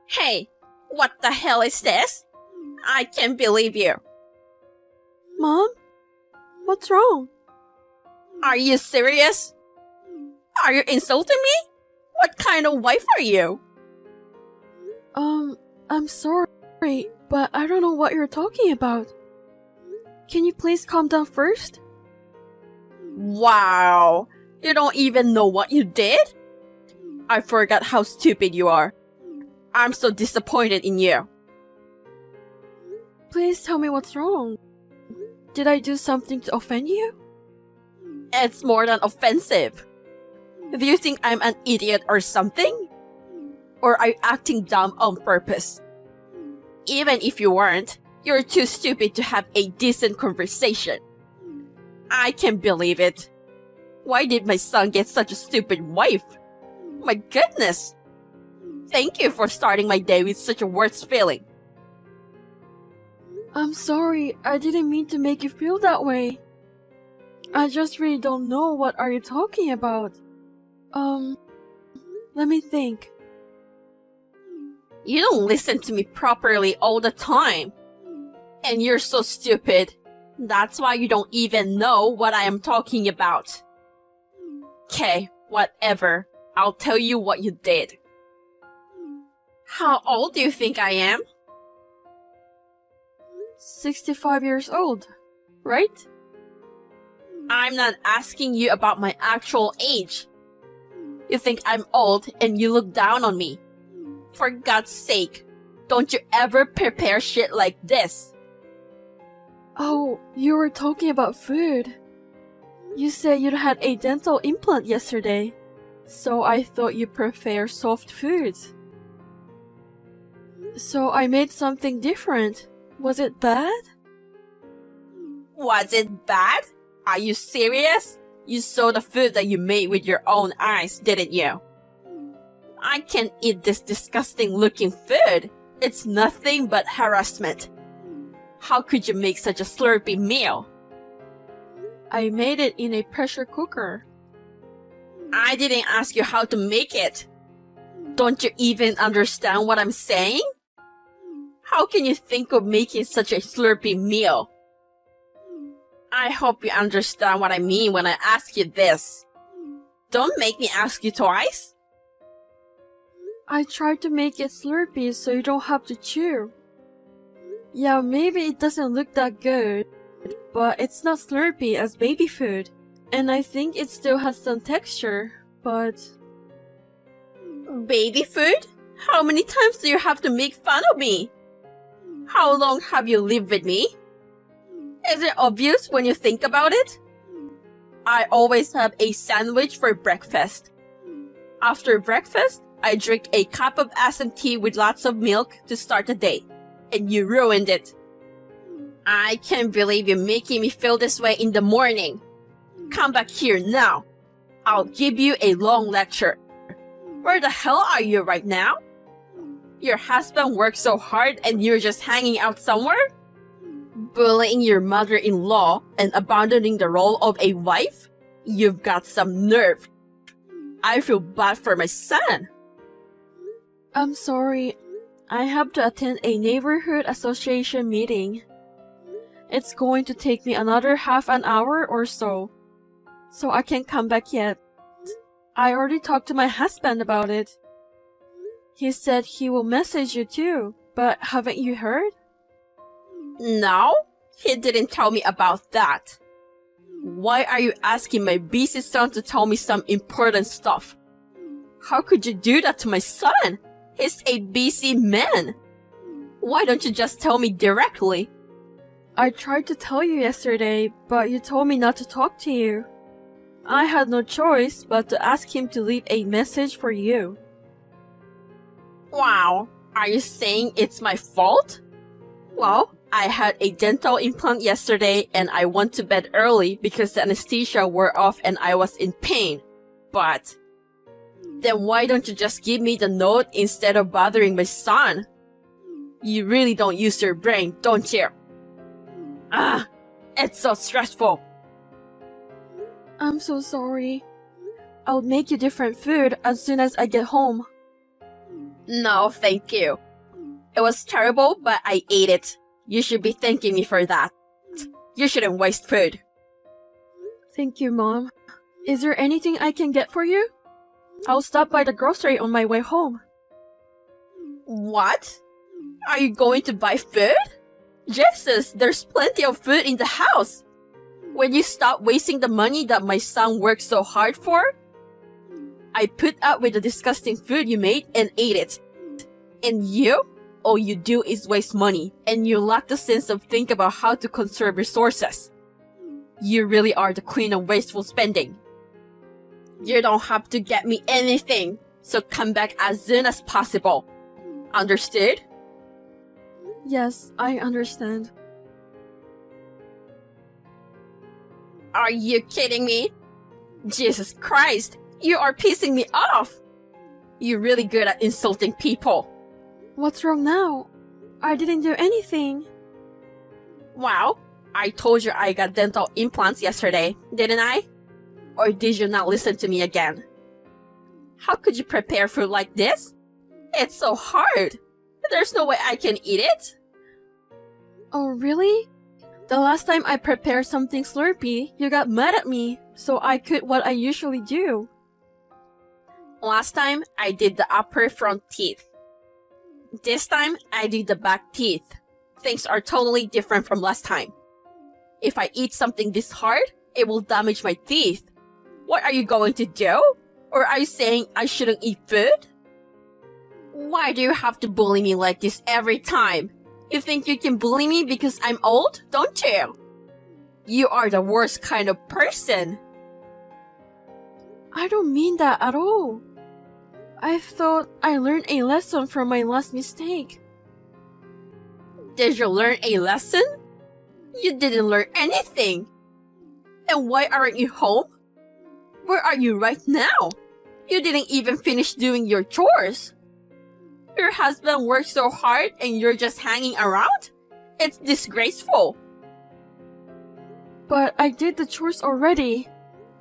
Hey, what the hell is this? I can't believe you. Mom? What's wrong? Are you serious? Are you insulting me? What kind of wife are you? I'm sorry, but I don't know what you're talking about. Can you please calm down first? Wow, you don't even know what you did? I forgot how stupid you are. I'm so disappointed in you. Please tell me what's wrong. Did I do something to offend you? It's more than offensive. Do you think I'm an idiot or something? Or are you acting dumb on purpose? Even if you weren't, you're too stupid to have a decent conversation. I can't believe it. Why did my son get such a stupid wife? My goodness! Thank you for starting my day with such a worst feeling. I'm sorry, I didn't mean to make you feel that way. I just really don't know what are you talking about. Let me think. You don't listen to me properly all the time. And you're so stupid. That's why you don't even know what I am talking about. Okay, whatever. I'll tell you what you did. How old do you think I am? 65 years old, right? I'm not asking you about my actual age. You think I'm old and you look down on me. For God's sake, don't you ever prepare shit like this. Oh, you were talking about food. You said you had a dental implant yesterday, so I thought you prefer soft foods. So I made something different. Was it bad? Was it bad? Are you serious? You saw the food that you made with your own eyes, didn't you? I can't eat this disgusting looking food. It's nothing but harassment. How could you make such a slurpy meal? I made it in a pressure cooker. I didn't ask you how to make it. Don't you even understand what I'm saying? How can you think of making such a slurpy meal? I hope you understand what I mean when I ask you this. Don't make me ask you twice. I tried to make it slurpy so you don't have to chew. Yeah, maybe it doesn't look that good, but it's not slurpy as baby food. And I think it still has some texture, but... Baby food? How many times do you have to make fun of me? How long have you lived with me? Is it obvious when you think about it? I always have a sandwich for breakfast. After breakfast, I drink a cup of assam tea with lots of milk to start the day. And you ruined it. I can't believe you're making me feel this way in the morning. Come back here now. I'll give you a long lecture. Where the hell are you right now? Your husband works so hard and you're just hanging out somewhere? Bullying your mother-in-law and abandoning the role of a wife? You've got some nerve. I feel bad for my son. I'm sorry. I have to attend a neighborhood association meeting. It's going to take me another half an hour or so I can't come back yet. I already talked to my husband about it. He said he will message you too, but haven't you heard? No, he didn't tell me about that. Why are you asking my busy son to tell me some important stuff? How could you do that to my son? He's a busy man. Why don't you just tell me directly? I tried to tell you yesterday, but you told me not to talk to you. I had no choice but to ask him to leave a message for you. Wow, are you saying it's my fault? Well, I had a dental implant yesterday and I went to bed early because the anesthesia wore off and I was in pain. But then why don't you just give me the note instead of bothering my son? You really don't use your brain, don't you? It's so stressful. I'm so sorry. I'll make you different food as soon as I get home. No, thank you. It was terrible, but I ate it. You should be thanking me for that. You shouldn't waste food. Thank you, Mom. Is there anything I can get for you? I'll stop by the grocery on my way home. What? Are you going to buy food? Jesus, there's plenty of food in the house. Will you stop wasting the money that my son worked so hard for? I put up with the disgusting food you made and ate it. And you? All you do is waste money, and you lack the sense of think about how to conserve resources. You really are the queen of wasteful spending. You don't have to get me anything, so come back as soon as possible. Understood? Yes, I understand. Are you kidding me? Jesus Christ, you are pissing me off. You're really good at insulting people. What's wrong now? I didn't do anything. Wow, I told you I got dental implants yesterday, didn't I? Or did you not listen to me again? How could you prepare food like this? It's so hard. There's no way I can eat it. Oh, really? The last time I prepared something slurpy, you got mad at me, so I could what I usually do. Last time, I did the upper front teeth. This time, I did the back teeth. Things are totally different from last time. If I eat something this hard, it will damage my teeth. What are you going to do? Or are you saying I shouldn't eat food? Why do you have to bully me like this every time? You think you can bully me because I'm old, don't you? You are the worst kind of person. I don't mean that at all. I thought I learned a lesson from my last mistake. Did you learn a lesson? You didn't learn anything. And why aren't you home? Where are you right now? You didn't even finish doing your chores. Your husband works so hard and you're just hanging around? It's disgraceful. But I did the chores already.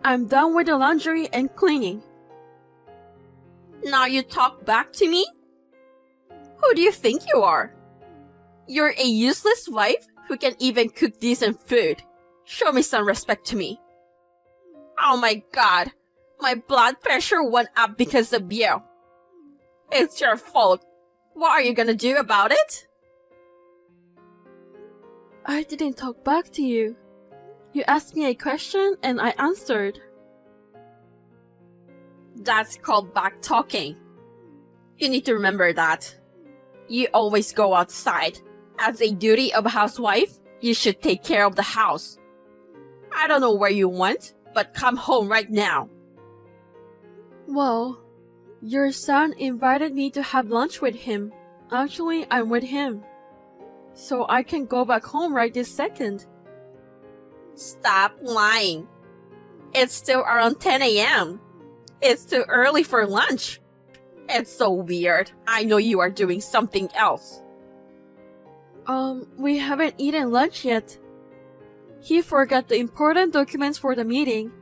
I'm done with the laundry and cleaning. Now you talk back to me? Who do you think you are? You're a useless wife who can even cook decent food. Show me some respect to me. Oh my god, my blood pressure went up because of you. It's your fault. What are you gonna do about it? I didn't talk back to you. You asked me a question and I answered. That's called back talking. You need to remember that. You always go outside. As a duty of a housewife, you should take care of the house. I don't know where you went, but come home right now. Well, your son invited me to have lunch with him. Actually, I'm with him. So I can go back home right this second. Stop lying. It's still around 10 a.m. It's too early for lunch. It's so weird. I know you are doing something else. We haven't eaten lunch yet. He forgot the important documents for the meeting.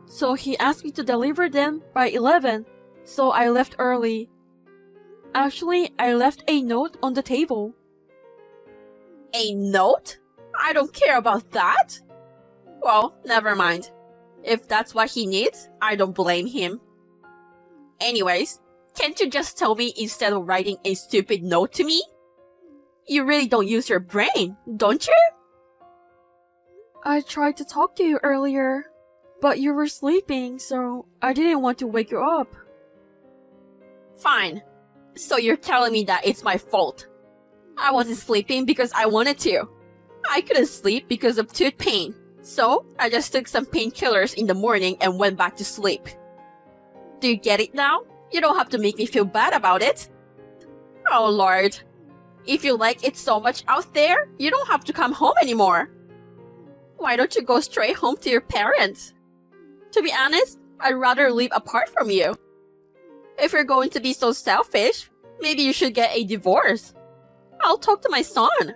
So he asked me to deliver them by 11, so I left early. Actually, I left a note on the table. A note? I don't care about that. Well, never mind. If that's what he needs, I don't blame him. Anyways, can't you just tell me instead of writing a stupid note to me? You really don't use your brain, don't you? I tried to talk to you earlier, but you were sleeping, so I didn't want to wake you up. Fine. So you're telling me that it's my fault. I wasn't sleeping because I wanted to. I couldn't sleep because of tooth pain. So I just took some painkillers in the morning and went back to sleep. Do you get it now? You don't have to make me feel bad about it. Oh Lord. If you like it so much out there, you don't have to come home anymore. Why don't you go straight home to your parents? To be honest, I'd rather live apart from you. If you're going to be so selfish, maybe you should get a divorce. I'll talk to my son.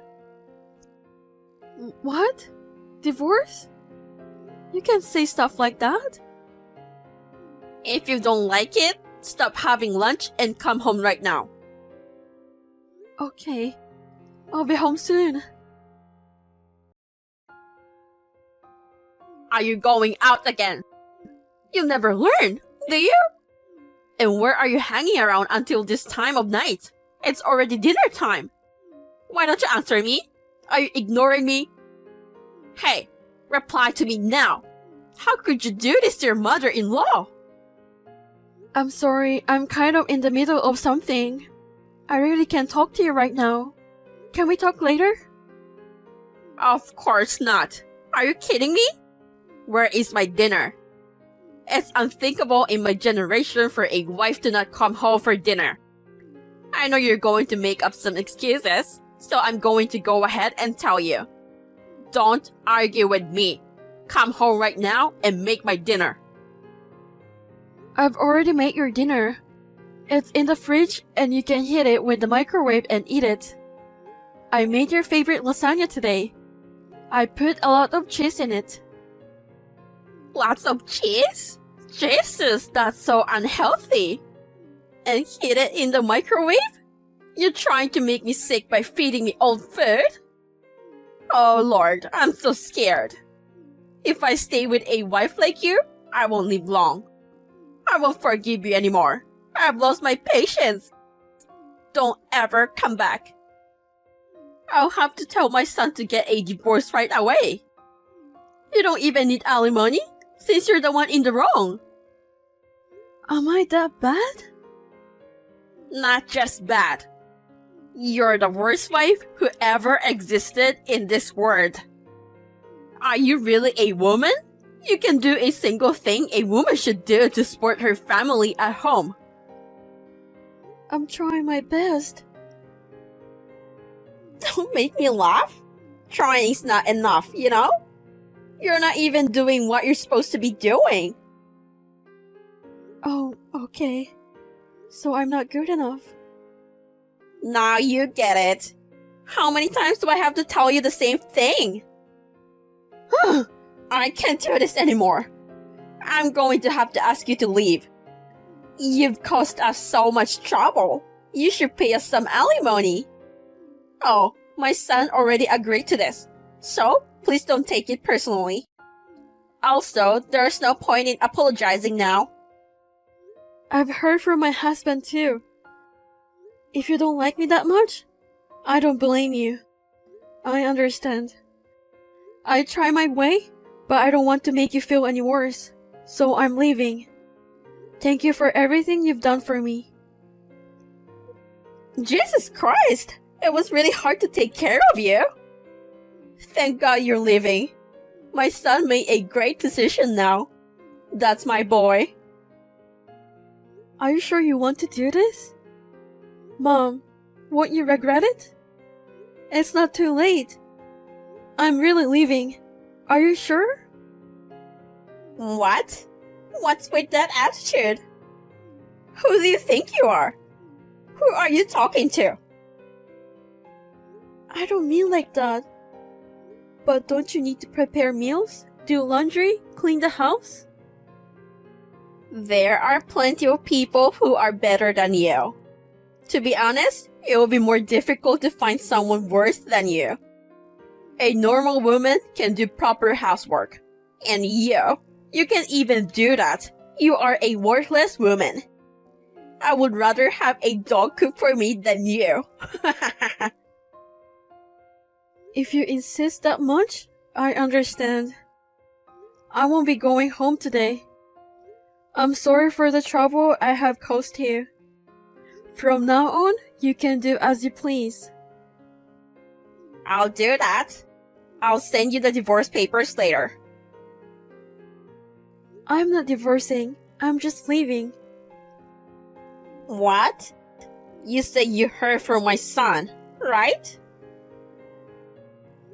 What? Divorce? You can't say stuff like that. If you don't like it, stop having lunch and come home right now. Okay. I'll be home soon. Are you going out again? You never learn, do you? And where are you hanging around until this time of night? It's already dinner time. Why don't you answer me? Are you ignoring me? Hey, reply to me now. How could you do this to your mother-in-law? I'm sorry, I'm kind of in the middle of something. I really can't talk to you right now. Can we talk later? Of course not. Are you kidding me? Where is my dinner? It's unthinkable in my generation for a wife to not come home for dinner. I know you're going to make up some excuses, so I'm going to go ahead and tell you. Don't argue with me. Come home right now and make my dinner. I've already made your dinner. It's in the fridge and you can heat it with the microwave and eat it. I made your favorite lasagna today. I put a lot of cheese in it. Lots of cheese? Jesus, that's so unhealthy. And heat it in the microwave? You're trying to make me sick by feeding me old food? Oh Lord, I'm so scared. If I stay with a wife like you, I won't live long. I won't forgive you anymore. I've lost my patience. Don't ever come back. I'll have to tell my son to get a divorce right away. You don't even need alimony, since you're the one in the wrong. Am I that bad? Not just bad. You're the worst wife who ever existed in this world. Are you really a woman? You can do a single thing a woman should do to support her family at home. I'm trying my best. Don't make me laugh. Trying's not enough, you know? You're not even doing what you're supposed to be doing. Oh, okay. So I'm not good enough. Now you get it. How many times do I have to tell you the same thing? I can't do this anymore. I'm going to have to ask you to leave. You've caused us so much trouble. You should pay us some alimony. Oh, my son already agreed to this, so please don't take it personally. Also, there's no point in apologizing now. I've heard from my husband too. If you don't like me that much, I don't blame you. I understand. I try my way, but I don't want to make you feel any worse, so I'm leaving. Thank you for everything you've done for me. Jesus Christ! It was really hard to take care of you. Thank God you're leaving. My son made a great decision now. That's my boy. Are you sure you want to do this? Mom, won't you regret it? It's not too late. I'm really leaving. Are you sure? What? What's with that attitude? Who do you think you are? Who are you talking to? I don't mean like that. But don't you need to prepare meals, do laundry, clean the house? There are plenty of people who are better than you. To be honest, it will be more difficult to find someone worse than you. A normal woman can do proper housework. And you can't even do that. You are a worthless woman. I would rather have a dog cook for me than you. If you insist that much, I understand. I won't be going home today. I'm sorry for the trouble I have caused you. From now on, you can do as you please. I'll do that. I'll send you the divorce papers later. I'm not divorcing. I'm just leaving. What? You said you heard from my son, right?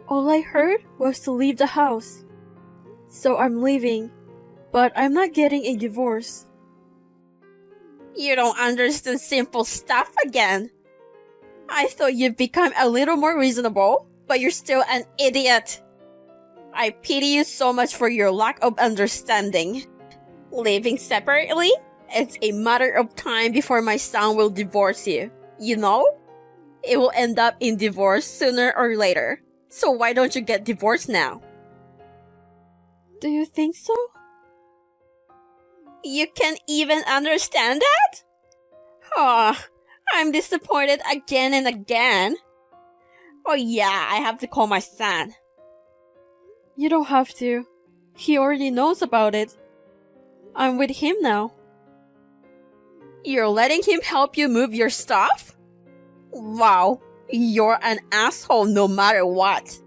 All I heard was to leave the house. So I'm leaving. But I'm not getting a divorce. You don't understand simple stuff again. I thought you'd become a little more reasonable, but you're still an idiot. I pity you so much for your lack of understanding. Living separately? It's a matter of time before my son will divorce you, you know? It will end up in divorce sooner or later. So why don't you get divorced now? Do you think so? You can't even understand that? Oh, I'm disappointed again and again. Oh yeah, I have to call my son. You don't have to. He already knows about it. I'm with him now. You're letting him help you move your stuff? Wow, you're an asshole no matter what.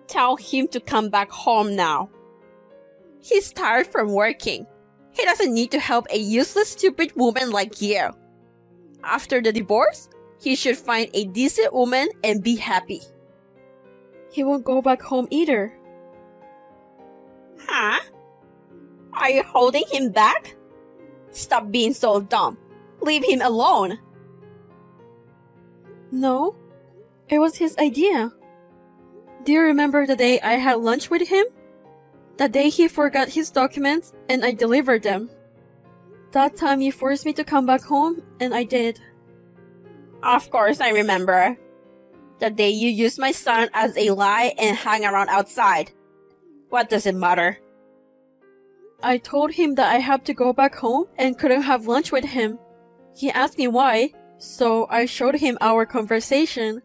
Tell him to come back home now. He's tired from working. He doesn't need to help a useless, stupid woman like you. After the divorce, he should find a decent woman and be happy. He won't go back home either. Huh? Are you holding him back? Stop being so dumb. Leave him alone. No, it was his idea. Do you remember the day I had lunch with him? The day he forgot his documents and I delivered them. That time you forced me to come back home and I did. Of course I remember. The day you used my son as a lie and hang around outside. What does it matter? I told him that I had to go back home and couldn't have lunch with him. He asked me why, so I showed him our conversation.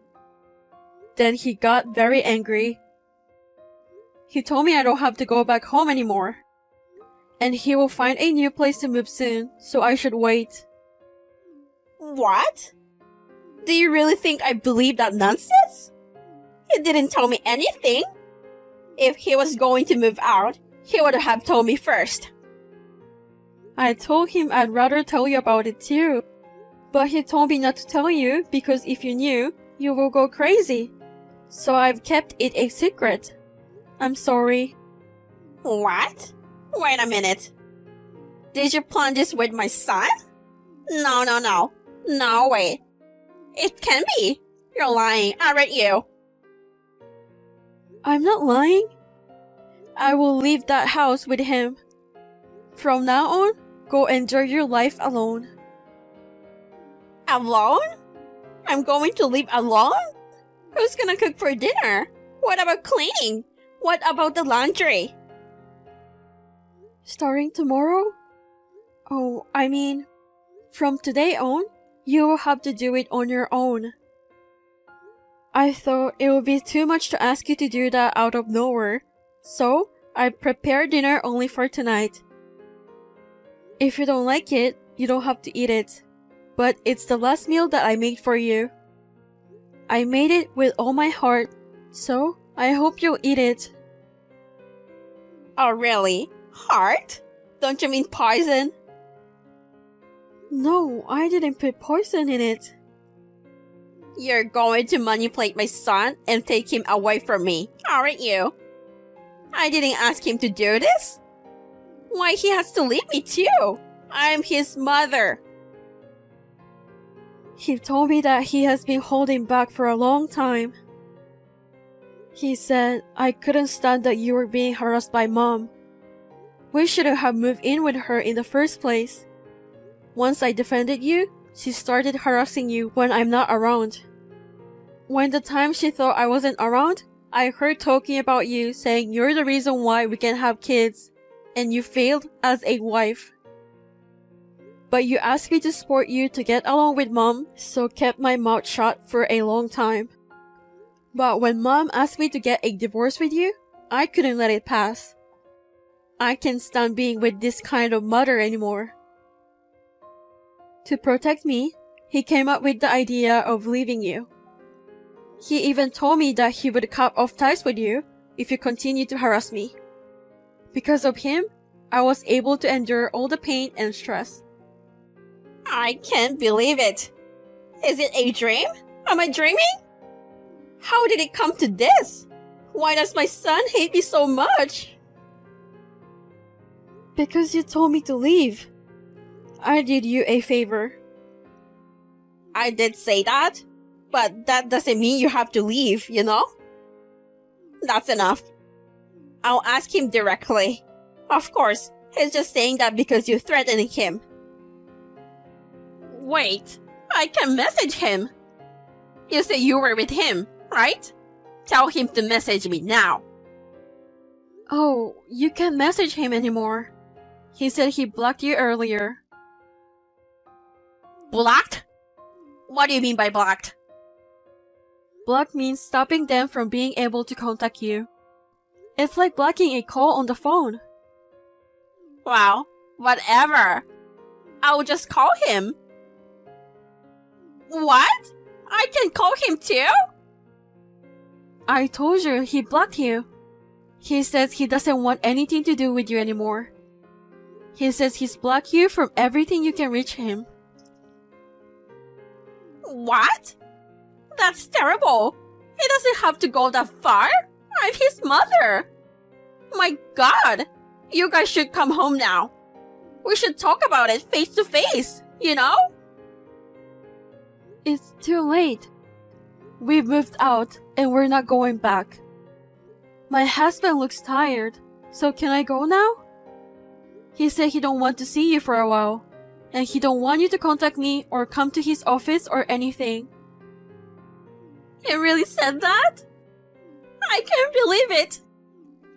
Then he got very angry. He told me I don't have to go back home anymore. And he will find a new place to move soon, so I should wait. What? Do you really think I believe that nonsense? He didn't tell me anything. If he was going to move out, he would have told me first. I told him I'd rather tell you about it too. But he told me not to tell you because if you knew, you will go crazy. So I've kept it a secret. I'm sorry. What? Wait a minute. Did you plan this with my son? No. No way. It can be. You're lying, aren't you? I'm not lying. I will leave that house with him. From now on, go enjoy your life alone. Alone? I'm going to live alone? Who's gonna cook for dinner? What about cleaning? What about the laundry? Starting tomorrow? Oh, I mean, from today on, you will have to do it on your own. I thought it would be too much to ask you to do that out of nowhere, so I prepared dinner only for tonight. If you don't like it, you don't have to eat it, but it's the last meal that I made for you. I made it with all my heart, so I hope you'll eat it. Oh really? Heart? Don't you mean poison? No, I didn't put poison in it. You're going to manipulate my son and take him away from me, aren't you? I didn't ask him to do this. Why he has to leave me too? I'm his mother. He told me that he has been holding back for a long time. He said I couldn't stand that you were being harassed by mom. We shouldn't have moved in with her in the first place. Once I defended you, she started harassing you when I'm not around. When the time she thought I wasn't around, I heard talking about you saying you're the reason why we can have kids, and you failed as a wife. But you asked me to support you to get along with mom, so kept my mouth shut for a long time. But when mom asked me to get a divorce with you, I couldn't let it pass. I can't stand being with this kind of mother anymore. To protect me, he came up with the idea of leaving you. He even told me that he would cut off ties with you if you continue to harass me. Because of him, I was able to endure all the pain and stress. I can't believe it. Is it a dream? Am I dreaming? How did it come to this? Why does my son hate me so much? Because you told me to leave. I did you a favor. I did say that, but that doesn't mean you have to leave, you know? That's enough. I'll ask him directly. Of course, he's just saying that because you're threatening him. Wait, I can message him. You say you were with him, right? Tell him to message me now. Oh, you can't message him anymore. He said he blocked you earlier. Blocked? What do you mean by blocked? Block means stopping them from being able to contact you. It's like blocking a call on the phone. Well, whatever. I'll just call him. What? I can call him too? I told you he blocked you. He says he doesn't want anything to do with you anymore. He says he's blocked you from everything you can reach him. What? That's terrible. He doesn't have to go that far. I'm his mother. My God. You guys should come home now. We should talk about it face to face, you know? It's too late. We've moved out and we're not going back. My husband looks tired, so can I go now? He said he don't want to see you for a while, and he don't want you to contact me or come to his office or anything. He really said that? I can't believe it.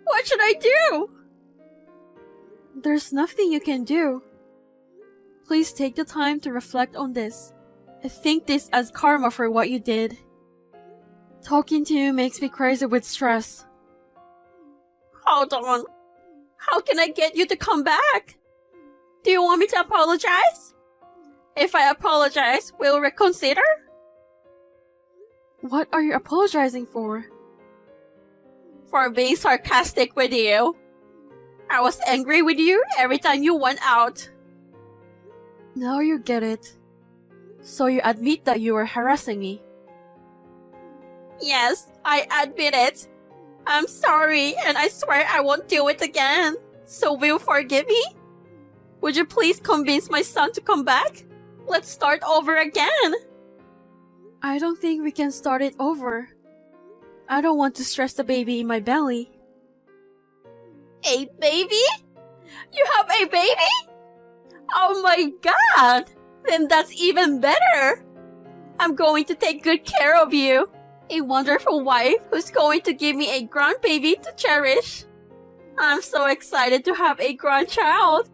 What should I do? There's nothing you can do. Please take the time to reflect on this. I think this as karma for what you did. Talking to you makes me crazy with stress. Hold on. How can I get you to come back? Do you want me to apologize? If I apologize, we'll reconsider? What are you apologizing for? For being sarcastic with you. I was angry with you every time you went out. Now you get it. So you admit that you were harassing me. Yes, I admit it. I'm sorry, and I swear I won't do it again. So will you forgive me? Would you please convince my son to come back? Let's start over again. I don't think we can start it over. I don't want to stress the baby in my belly. A baby? You have a baby? Oh my God! Then that's even better. I'm going to take good care of you. A wonderful wife who's going to give me a grandbaby to cherish. I'm so excited to have a grandchild.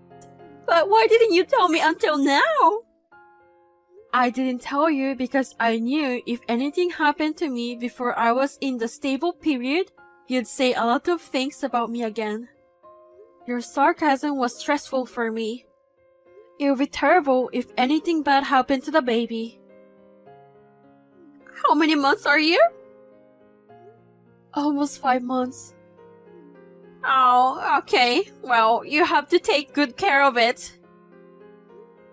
But why didn't you tell me until now? I didn't tell you because I knew if anything happened to me before I was in the stable period, you'd say a lot of things about me again. Your sarcasm was stressful for me. It would be terrible if anything bad happened to the baby. How many months are you? Almost 5 months. Oh, okay. Well, you have to take good care of it.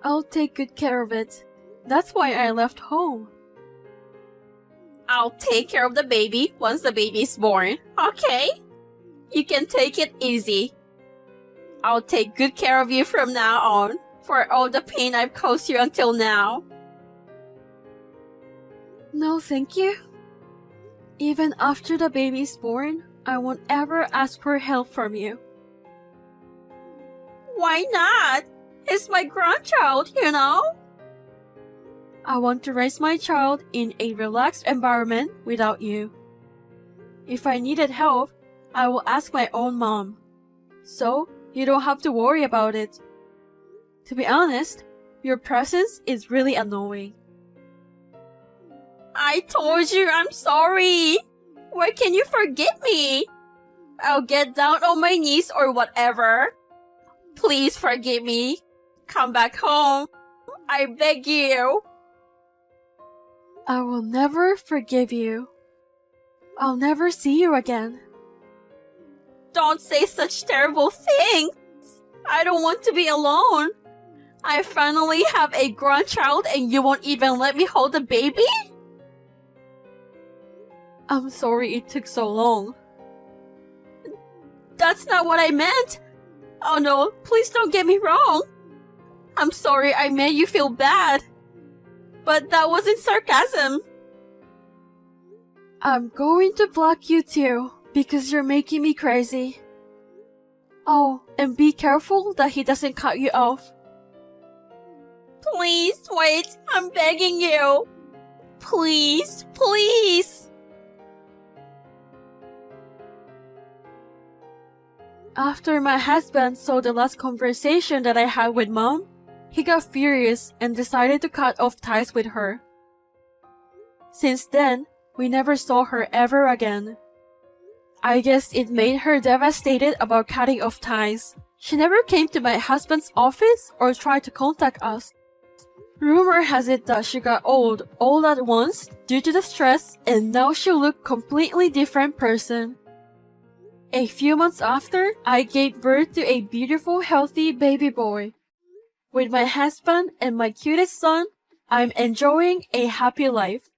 I'll take good care of it. That's why I left home. I'll take care of the baby once the baby is born, okay? You can take it easy. I'll take good care of you from now on, for all the pain I've caused you until now. No, thank you. Even after the baby is born, I won't ever ask for help from you. Why not? He's my grandchild, you know? I want to raise my child in a relaxed environment without you. If I needed help, I will ask my own mom. So, you don't have to worry about it. To be honest, your presence is really annoying. I told you I'm sorry. Why can you forgive me? I'll get down on my knees or whatever. Please forgive me. Come back home. I beg you. I will never forgive you. I'll never see you again. Don't say such terrible things. I don't want to be alone. I finally have a grandchild and you won't even let me hold the baby? I'm sorry it took so long. That's not what I meant. Oh no, please don't get me wrong. I'm sorry I made you feel bad. But that wasn't sarcasm. I'm going to block you too, because you're making me crazy. Oh, and be careful that he doesn't cut you off. Please wait, I'm begging you. Please, please. After my husband saw the last conversation that I had with Mom, he got furious and decided to cut off ties with her. Since then, we never saw her ever again. I guess it made her devastated about cutting off ties. She never came to my husband's office or tried to contact us. Rumor has it that she got old all at once due to the stress, and now she looked completely different person. A few months after, I gave birth to a beautiful, healthy baby boy. With my husband and my cutest son, I'm enjoying a happy life.